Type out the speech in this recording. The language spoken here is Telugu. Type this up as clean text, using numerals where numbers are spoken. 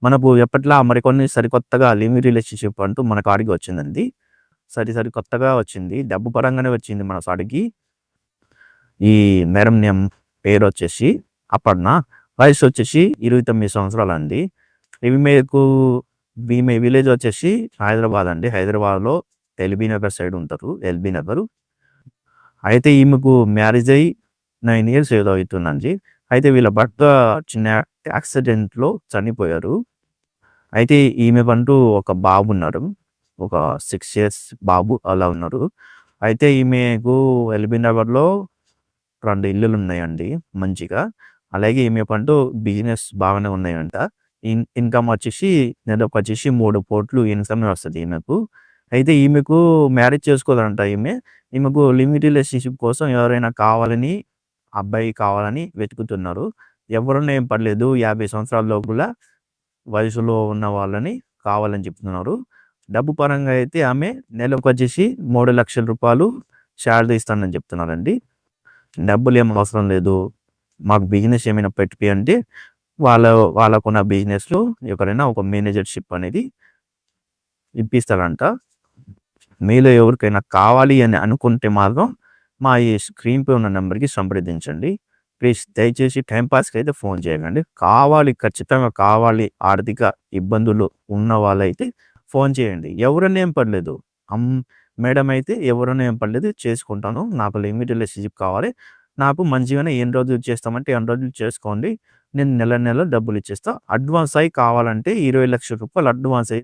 మనకు ఎప్పట్లా మరికొన్ని సరికొత్తగా లివ్ ఇన్ రిలేషన్‌షిప్ అంటూ మన కాడికి వచ్చిందండి. కొత్తగా వచ్చింది. డబ్బు పరంగానే వచ్చింది మన కాడికి. ఈ మేడం నేమ్ పేరొచ్చేసి అపర్ణ. వయసొచ్చేసి 29 సంవత్సరాలండి. ఈమెకు ఈమె విలేజ్ వచ్చేసి హైదరాబాద్ అండి. హైదరాబాద్‌లో ఎల్బీ నగర్ సైడ్ ఉంటారు. ఎల్బీ నగర్. అయితే ఈమెకు మ్యారేజ్ అయ్యి 9 ఇయర్స్ ఏదో అవుతుందండి. అయితే వీళ్ళ భర్త చిన్న యాక్సిడెంట్‌లో చనిపోయారు. అయితే ఈమెకంటూ ఒక బాబున్నారు. ఒక 6 ఇయర్స్ బాబు అలా ఉన్నారు. అయితే ఈమెకు ఎల్బీ నగర్‌లో 2 ఇల్లులున్నాయండి మంచిగా. అలాగే ఈమెకంటూ బిజినెస్ బాగానే ఉన్నాయంట. ఇన్‌కమ్ వచ్చేసి నెలకొచ్చేసి 3,00,00,000 ఇన్‌కమే వస్తది ఈమెకు. అయితే ఈమెకు మ్యారేజ్ చేసుకోదంట ఈమె. ఈమెకు లివ్ ఇన్ రిలేషన్‌షిప్ కోసం ఎవరైనా కావాలని, అబ్బాయి కావాలని వెతుకుతున్నారు. ఎవరన్నా ఏం పర్లేదు 50 సంవత్సరాల లోపల వయసులో ఉన్న వాళ్ళని కావాలని చెప్తున్నారు. డబ్బు పరంగా అయితే ఆమె నెలకొచ్చేసి రూ. 3,00,000 శాలరీ ఇస్తానని చెప్తున్నారండి. డబ్బులేం అవసరం లేదు. మాకు బిజినెస్ ఏమైనా పెట్టిపియంటే వాళ్ళ వాళ్ళకున్న బిజినెస్‌లో ఎవరైనా ఒక మేనేజర్‌షిప్ అనేది ఇప్పిస్తారంట. మీలో ఎవరికైనా కావాలి అని అనుకుంటే మాత్రం మా ఈ స్క్రీన్‌పై ఉన్న నంబర్‌కి సంప్రదించండి. ప్లీజ్ దయచేసి టైమ్ పాస్‌కి అయితే ఫోన్ చేయకండి. ఖచ్చితంగా కావాలి ఆర్థిక ఇబ్బందులు ఉన్న వాళ్ళైతే ఫోన్ చేయండి. ఎవరన్నా ఏం పర్లేదు. మేడం అయితే ఎవరన్నా ఏం పర్లేదు చేసుకుంటాను. నాకు లివ్ ఇన్ రిలేషన్‌షిప్ కావాలి. నాకు మంచిగానే ఎన్ని రోజులు చేస్తామంటే అన్ని రోజులు చేసుకోండి. నేను నెల నెల డబ్బులు ఇచ్చేస్తా. అడ్వాన్స్ అయి కావాలంటే రూ. 20,00,000 అడ్వాన్స్ అయి